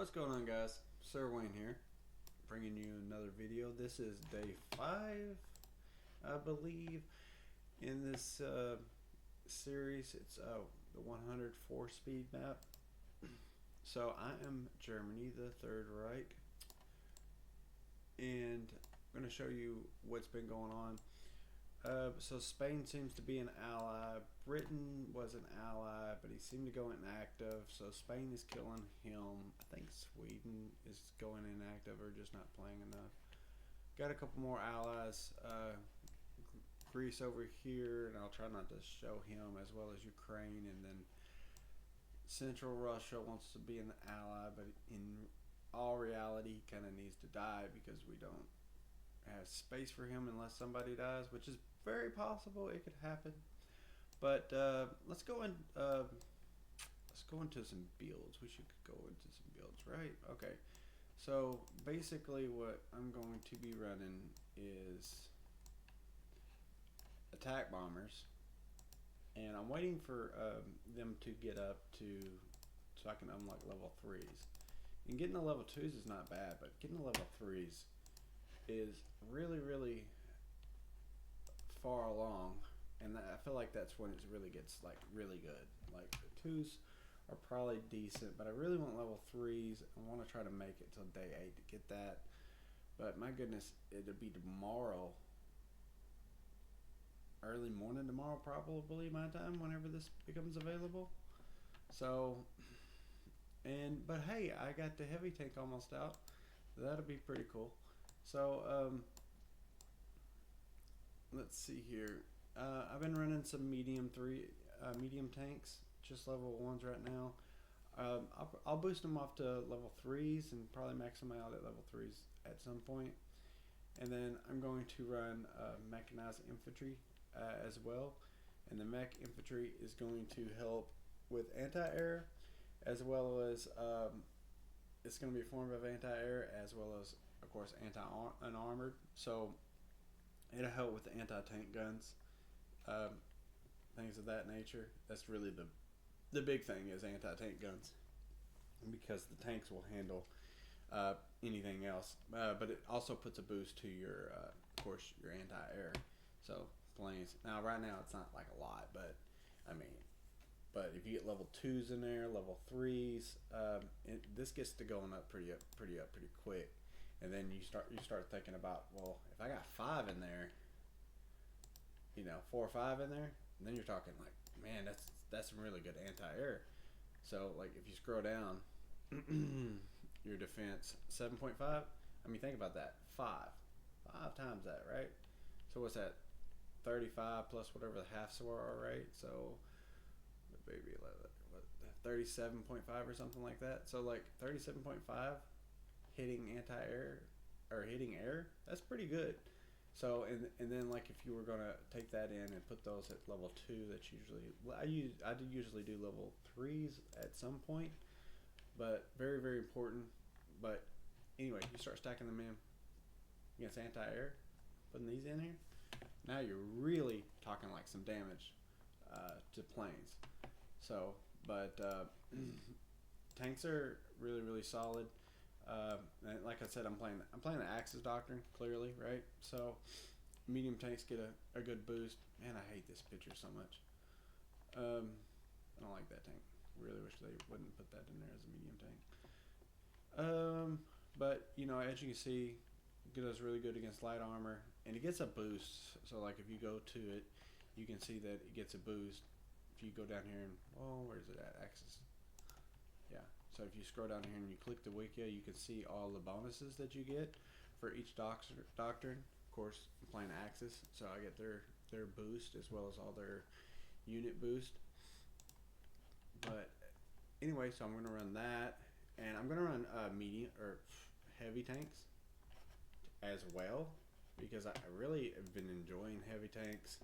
What's going on, guys? Sir Wayne here, bringing you another video. This is day 5, I believe, in this series. It's the 104 speed map. So I am Germany, the Third Reich, and I'm going to show you what's been going on. So Spain seems to be an ally. Britain was an ally, but he seemed to go inactive. So Spain is killing him. I think Sweden is going inactive or just not playing enough. Got a couple more allies. Greece over here, and I'll try not to show him, as well as Ukraine, and then Central Russia wants to be an ally, but in all reality, he kind of needs to die because we don't have space for him unless somebody dies, which is very possible. It could happen. But let's go into some builds. We should go into some builds, right? Okay. So basically, what I'm going to be running is attack bombers, and I'm waiting for them to get up to so I can unlock level 3s. And getting the level 2s is not bad, but getting the level 3s is really far along, and I feel like that's when it really gets like really good. Like the 2s are probably decent, but I really want level 3s. I want to try to make it till day 8 to get that, but my goodness, it'll be tomorrow, early morning tomorrow, probably my time, whenever this becomes available. So, but hey, I got the heavy tank almost out. That'll be pretty cool. So let's see here. I've been running some medium tanks, just level 1s right now. I'll boost them off to level 3s and probably max them out at level 3s at some point. And then I'm going to run mechanized infantry as well. And the mech infantry is going to help with anti-air, as well as it's going to be a form of anti-air, as well as, of course, anti-unarmored. So it'll help with the anti-tank guns, things of that nature. That's really the big thing, is anti-tank guns, because the tanks will handle anything else. But it also puts a boost to your, of course, your anti-air. So planes. Now, right now, it's not like a lot, but I mean, but if you get level 2s in there, level 3s, this gets to going up pretty quick. And then you start thinking about, well, if I got 5 in there, 4 or 5 in there, and then you're talking like, man, that's some really good anti-air. So like if you scroll down, your defense 7.5. I mean, think about that, 5 times that, right? So what's that? 35 plus whatever the halves are, right? So maybe what 37.5 or something like that. So like 37.5 hitting anti-air or hitting air, that's pretty good. So and then like if you were gonna take that in and put those at level 2, that's usually I did usually do level 3s at some point, but very important. But anyway, you start stacking them in against anti-air, putting these in here. Now you're really talking like some damage to planes. So, but tanks are really solid. And like I said, I'm playing the Axis Doctrine, clearly, right? So medium tanks get a good boost. Man, I hate this picture so much. I don't like that tank. Really wish they wouldn't put that in there as a medium tank. But as you can see, it does really good against light armor, and it gets a boost. So like if you go to it, you can see that it gets a boost. If you go down here and where's it at? Axis. Yeah. So if you scroll down here and you click the wiki, you can see all the bonuses that you get for each doctrine. Of course, I'm playing Axis, so I get their boost as well as all their unit boost. But anyway, so I'm going to run that, and I'm going to run medium or heavy tanks as well, because I really have been enjoying heavy tanks,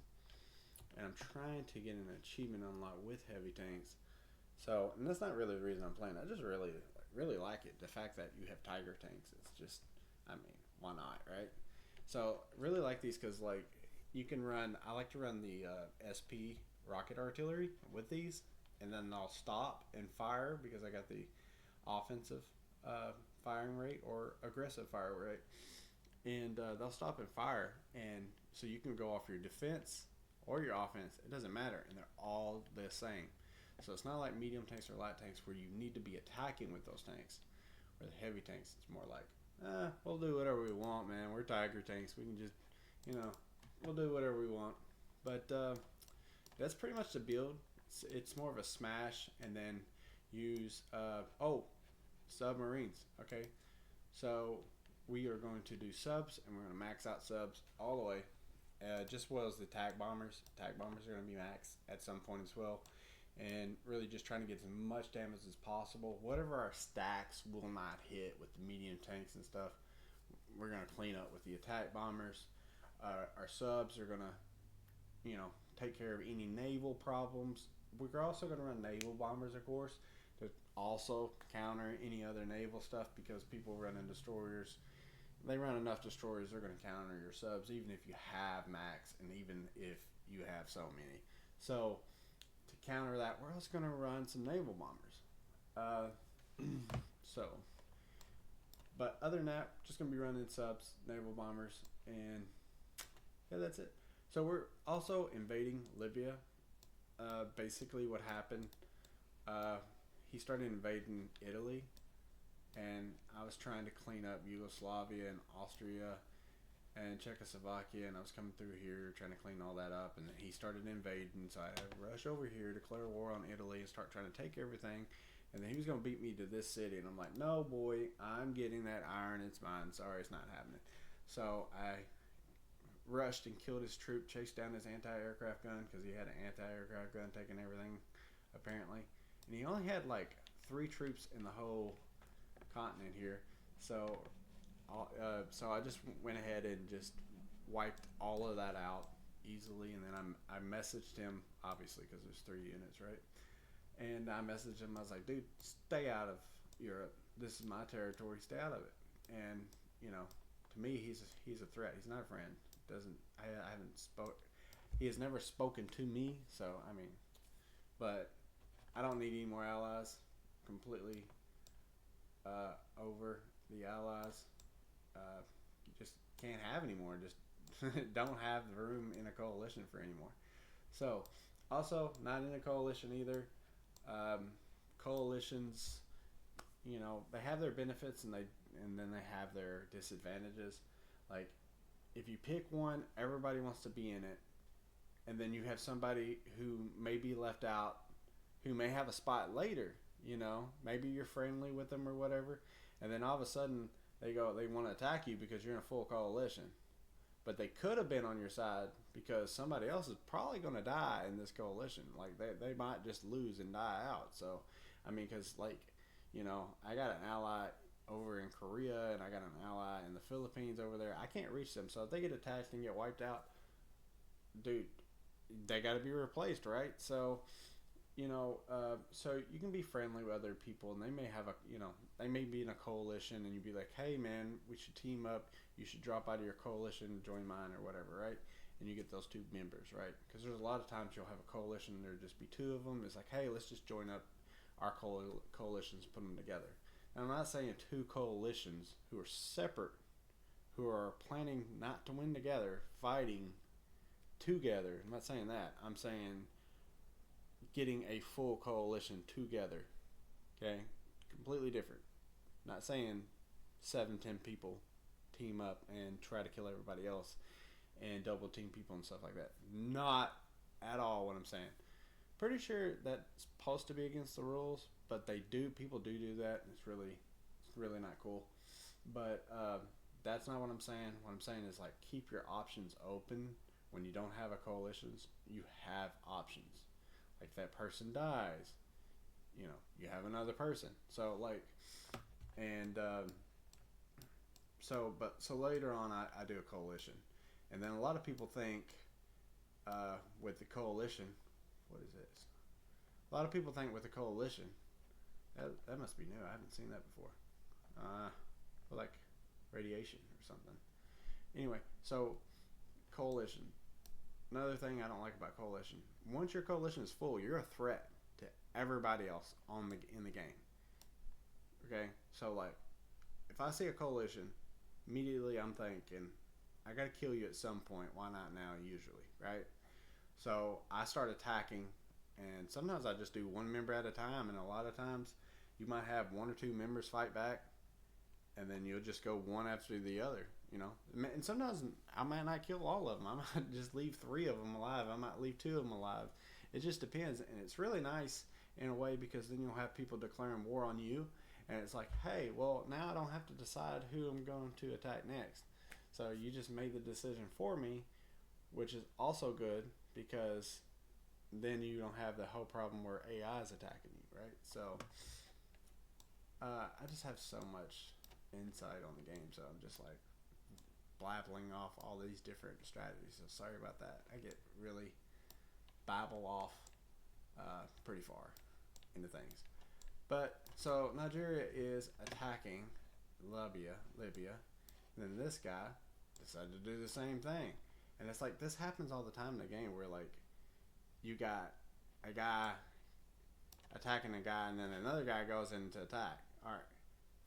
and I'm trying to get an achievement unlock with heavy tanks. So, and that's not really the reason I'm playing. I just really like it. The fact that you have Tiger tanks, it's just, I mean, why not, right? So, really like these because, like, you can run, I like to run the SP rocket artillery with these, and then I'll stop and fire because I got the offensive firing rate or aggressive fire rate, and they'll stop and fire, and so you can go off your defense or your offense. It doesn't matter, and they're all the same. So it's not like medium tanks or light tanks where you need to be attacking with those tanks. Or the heavy tanks, it's more like, we'll do whatever we want, man. We're Tiger tanks. We can just, we'll do whatever we want. But that's pretty much the build. It's more of a smash, and then use submarines. Okay, so we are going to do subs, and we're going to max out subs all the way. Just as well as the attack bombers. Attack bombers are going to be maxed at some point as well. And really just trying to get as much damage as possible. Whatever our stacks will not hit with the medium tanks and stuff, we're going to clean up with the attack bombers. Our subs are going to, take care of any naval problems. We're also going to run naval bombers, of course, to also counter any other naval stuff, because people running destroyers, they run enough destroyers, they're going to counter your subs, even if you have max and even if you have so many. So to counter that, we're also going to run some naval bombers. But other than that, just going to be running subs, naval bombers, and yeah, that's it. So we're also invading Libya. Basically what happened, he started invading Italy, and I was trying to clean up Yugoslavia and Austria and Czechoslovakia, and I was coming through here trying to clean all that up, and then he started invading, so I had to rush over here, declare war on Italy, and start trying to take everything, and then he was going to beat me to this city, and I'm like, no, boy, I'm getting that iron, it's mine, sorry, it's not happening. So I rushed and killed his troop, chased down his anti-aircraft gun, because he had an anti-aircraft gun taking everything, apparently, and he only had like 3 troops in the whole continent here, so I just went ahead and just wiped all of that out easily, and then I messaged him, obviously, because there's 3 units, right? And I messaged him, I was like, dude, stay out of Europe, this is my territory, stay out of it. And to me, he's a threat, he's not a friend. I haven't he has never spoken to me, so I mean, but I don't need any more allies. Completely over the allies. Just can't have any more. Just don't have the room in a coalition for anymore. So also not in a coalition either. Coalitions, they have their benefits, and then they have their disadvantages. Like, if you pick one, everybody wants to be in it, and then you have somebody who may be left out, who may have a spot later. Maybe you're friendly with them or whatever, and then all of a sudden they want to attack you because you're in a full coalition, but they could have been on your side because somebody else is probably going to die in this coalition. Like, they might just lose and die out. So I mean, because I got an ally over in Korea, and I got an ally in the Philippines over there. I can't reach them, so if they get attacked and get wiped out, dude, they got to be replaced, right? So, so you can be friendly with other people, and they may have they may be in a coalition, and you'd be like, hey man, we should team up. You should drop out of your coalition and join mine or whatever, right? And you get those 2 members, right? Because there's a lot of times you'll have a coalition and there'll just be 2 of them. It's like, hey, let's just join up our coalitions, put them together. I'm not saying 2 coalitions who are separate, who are planning not to win together, fighting together. I'm not saying that. I'm saying getting a full coalition together. Okay? Completely different. I'm not saying 7, 10 people team up and try to kill everybody else and double team people and stuff like that. Not at all what I'm saying. Pretty sure that's supposed to be against the rules, but people do that, and it's really not cool. But that's not what I'm saying. What I'm saying is, like, keep your options open. When you don't have a coalition, you have options. Like, if that person dies, you have another person. So so later on, I do a coalition, and then a lot of people think with the coalition. What is this? A lot of people think with the coalition, that must be new. I haven't seen that before. Like radiation or something. Anyway, so coalition. Another thing I don't like about coalition. Once your coalition is full, you're a threat to everybody else in the game. Okay, so like if I see a coalition, immediately I'm thinking I gotta kill you at some point. Why not now? Usually, right? So I start attacking, and sometimes I just do one member at a time, and a lot of times you might have one or two members fight back, and then you'll just go one after the other. You know, and sometimes I might not kill all of them. I might just leave three of them alive. I might leave two of them alive. It just depends, and it's really nice in a way because then you'll have people declaring war on you, and it's like, hey, well now I don't have to decide who I'm going to attack next. So you just made the decision for me, which is also good because then you don't have the whole problem where AI is attacking you, right? So I just have so much insight on the game, so I'm just like blabbling off all these different strategies. So sorry about that. I get really babble off pretty far into things. But so Nigeria is attacking Libya, and then this guy decided to do the same thing. And it's like this happens all the time in the game where like you got a guy attacking a guy and then another guy goes into attack. Alright.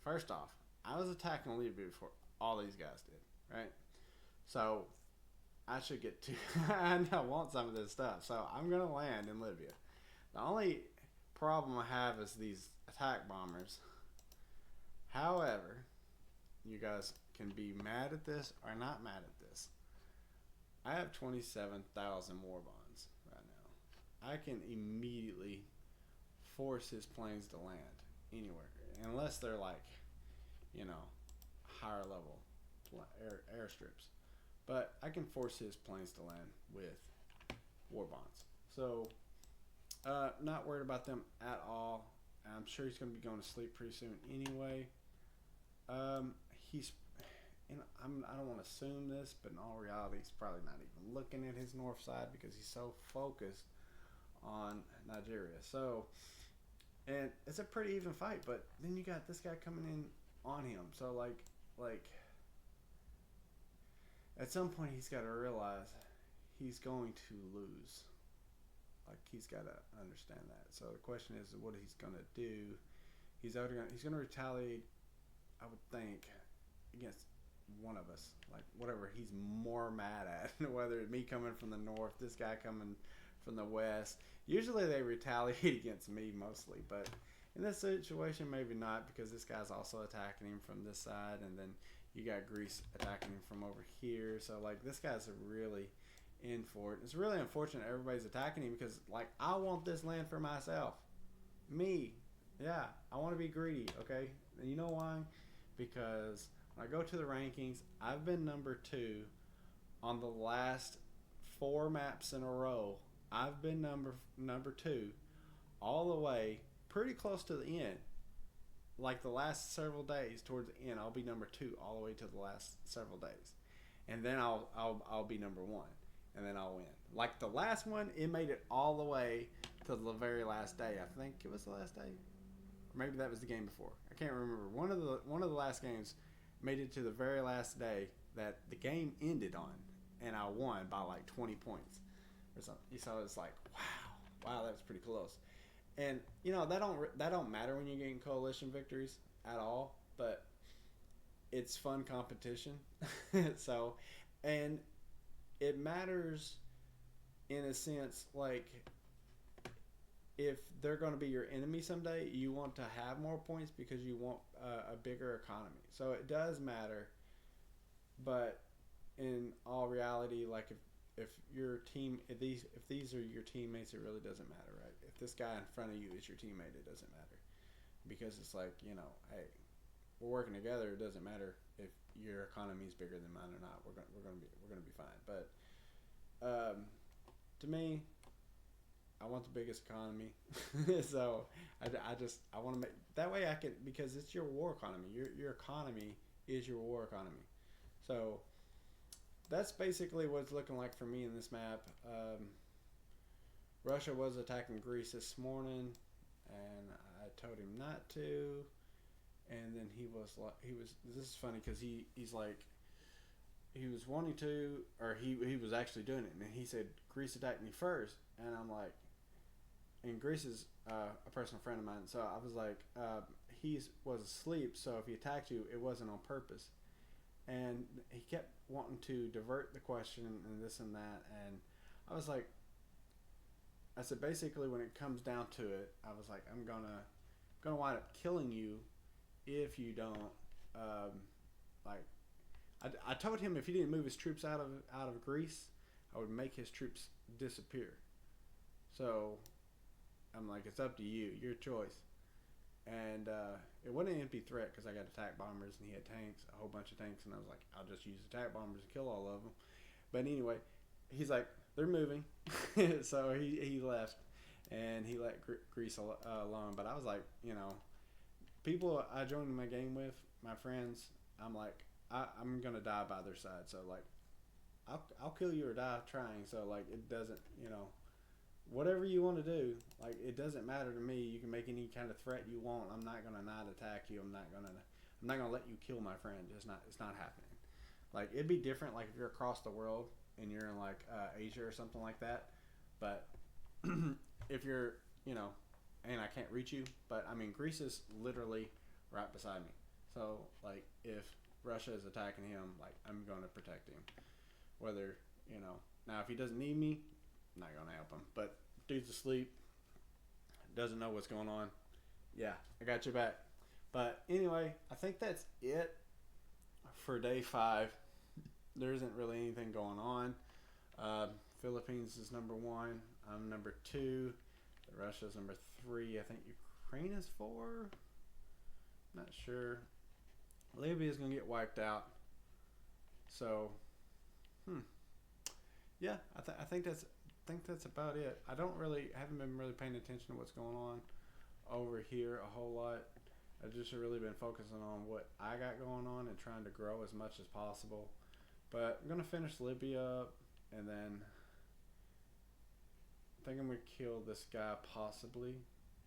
First off, I was attacking Libya before all these guys did, right? So I should get to I want some of this stuff. So I'm gonna land in Libya. The only problem I have is these attack bombers. However, you guys can be mad at this or not mad at this. I have 27,000 war bonds right now. I can immediately force his planes to land anywhere, unless they're like, you know, higher level airstrips. But I can force his planes to land with war bonds. So, not worried about them at all. I'm sure he's going to be going to sleep pretty soon anyway. He's, and I don't want to assume this, but in all reality, he's probably not even looking at his north side because he's so focused on Nigeria. So, and it's a pretty even fight, but then you got this guy coming in on him. So like at some point he's got to realize he's going to lose. Like he's got to understand that. So the question is what he's going to do. He's going to retaliate, I would think, against one of us. Like whatever he's more mad at, whether it's me coming from the north, this guy coming from the west. Usually they retaliate against me mostly, but in this situation maybe not because this guy's also attacking him from this side, and then you got Greece attacking him from over here. So like this guy's really in for it. It's really unfortunate everybody's attacking him because like I want this land for myself. Me. Yeah, I want to be greedy, okay? And you know why? Because when I go to the rankings, I've been number 2 on the last 4 maps in a row. I've been number 2 all the way pretty close to the end. Like the last several days towards the end, I'll be number 2 all the way to the last several days. And then I'll be number 1 and then I'll win. Like the last one, it made it all the way to the very last day. I think it was the last day. Or maybe that was the game before. I can't remember. One of the last games made it to the very last day that the game ended on, and I won by like 20 points or something. So it's like, wow, that was pretty close. And you know that don't matter when you're getting coalition victories at all, but it's fun competition. So, and it matters in a sense like if they're going to be your enemy someday, you want to have more points because you want a bigger economy. So it does matter, but in all reality, like if your team, if these are your teammates, it really doesn't matter, right? If this guy in front of you is your teammate, it doesn't matter because it's like, you know, hey, we're working together. It doesn't matter if your economy is bigger than mine or not. We're gonna be fine. But to me, I want the biggest economy, so I want to make that way I can because it's your war economy. Your economy is your war economy, so that's basically what it's looking like for me in this map. Russia was attacking Greece this morning, and I told him not to, and then he was. This is funny because he's like. He was wanting to, or he was actually doing it, and he said Greece attacked me first, and I'm like, and Greece is a personal friend of mine, so I was like, he was asleep, so if he attacked you, it wasn't on purpose. And he kept wanting to divert the question and this and that, and I was like, I said basically when it comes down to it, I was like, I'm gonna wind up killing you if you don't like. I told him if he didn't move his troops out of Greece, I would make his troops disappear. So I'm like, it's up to you, your choice. And it wasn't an empty threat because I got attack bombers and he had tanks, a whole bunch of tanks, and I was like, I'll just use attack bombers to kill all of them. But anyway, he's like, they're moving, so he left and he let Greece alone. But I was like, people I joined my game with, my friends, I'm like, I'm gonna die by their side. So like, I'll kill you or die trying. So like, it doesn't, whatever you want to do, like it doesn't matter to me. You can make any kind of threat you want. I'm not gonna not attack you. I'm not gonna let you kill my friend. It's not happening. Like it'd be different. Like if you're across the world and you're in like Asia or something like that. But if you're, and I can't reach you. But I mean, Greece is literally right beside me. So like if Russia is attacking him, like I'm gonna protect him. Whether now if he doesn't need me, I'm not gonna help him. But dude's asleep, doesn't know what's going on. Yeah, I got your back. But anyway, I think that's it for day 5. There isn't really anything going on. Philippines is number 1. I'm number 2. Russia's number 3. I think Ukraine is 4. Not sure. Libya is gonna get wiped out. So, yeah, I think that's about it. Haven't been really paying attention to what's going on over here a whole lot. I've just really been focusing on what I got going on and trying to grow as much as possible. But I'm gonna finish Libya up, and then I think I'm gonna kill this guy possibly,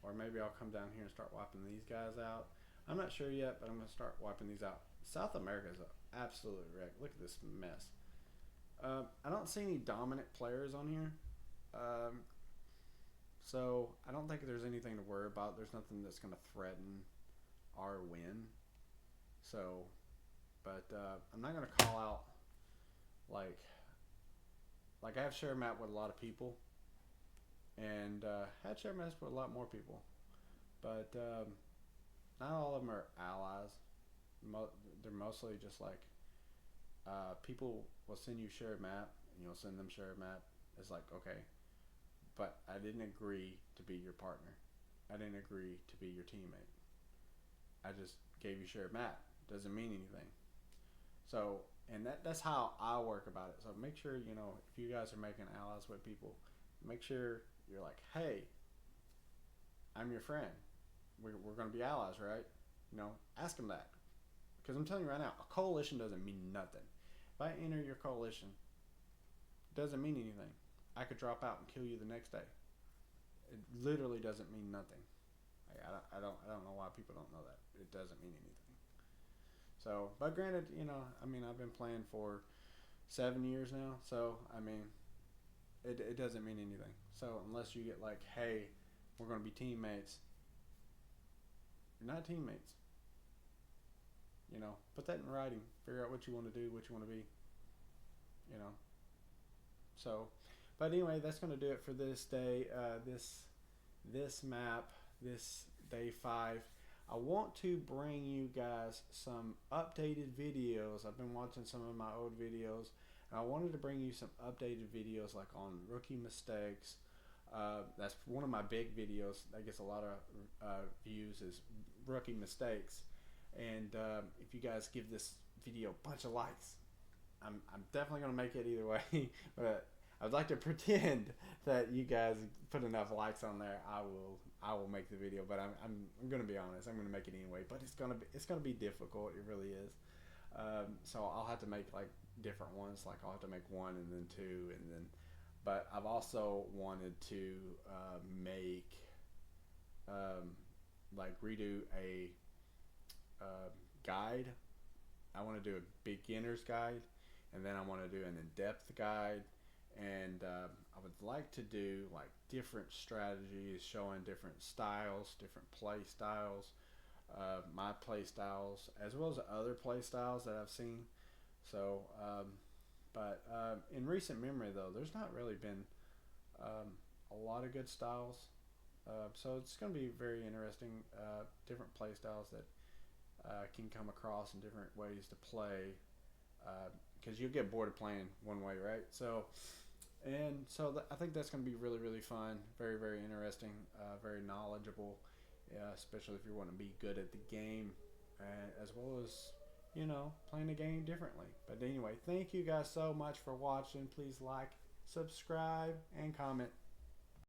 or maybe I'll come down here and start wiping these guys out. I'm not sure yet, but I'm gonna start wiping these out. South America is an absolute wreck. Look at this mess. I don't see any dominant players on here. So I don't think there's anything to worry about. There's nothing that's going to threaten our win. So, but I'm not going to call out like I have share map with a lot of people, and had share maps with a lot more people, but not all of them are allies. They're mostly just like people will send you shared map, and you'll send them shared map. It's like, okay, but I didn't agree to be your partner. I didn't agree to be your teammate. I just gave you shared map. Doesn't mean anything. So, and that's how I work about it. So make sure, if you guys are making allies with people, make sure you're like, hey, I'm your friend. We're going to be allies, right? Ask them that. Because I'm telling you right now, a coalition doesn't mean nothing. If I enter your coalition, it doesn't mean anything. I could drop out and kill you the next day. It literally doesn't mean nothing. I don't know why people don't know that. It doesn't mean anything. So, but granted, I've been playing for 7 years now. So, it doesn't mean anything. So, unless you get like, hey, we're going to be teammates. You're not teammates. Put that in writing. Figure out what you want to do, what you want to be. So, but anyway, that's going to do it for this day. This map, this day 5. I want to bring you guys some updated videos. I've been watching some of my old videos, and I wanted to bring you some updated videos like on rookie mistakes. That's one of my big videos that gets a lot of views, is rookie mistakes. And if you guys give this video a bunch of likes, I'm definitely going to make it either way. But I'd like to pretend that you guys put enough likes on there. I will make the video, but I'm going to be honest. I'm going to make it anyway. But it's going to be difficult. It really is. So I'll have to make like different ones. Like I'll have to make 1 and then 2 and then. But I've also wanted to make like redo a guide. I want to do a beginner's guide, and then I want to do an in-depth guide, and I would like to do like different strategies, showing different styles, different play styles, my play styles as well as other play styles that I've seen. So, but in recent memory though, there's not really been a lot of good styles. So it's going to be very interesting. Different play styles that can come across and different ways to play. Because you'll get bored of playing one way, right? So, I think that's going to be really, really fun. Very, very interesting. Very knowledgeable, especially if you want to be good at the game, as well as playing the game differently. But anyway, thank you guys so much for watching. Please like, subscribe, and comment.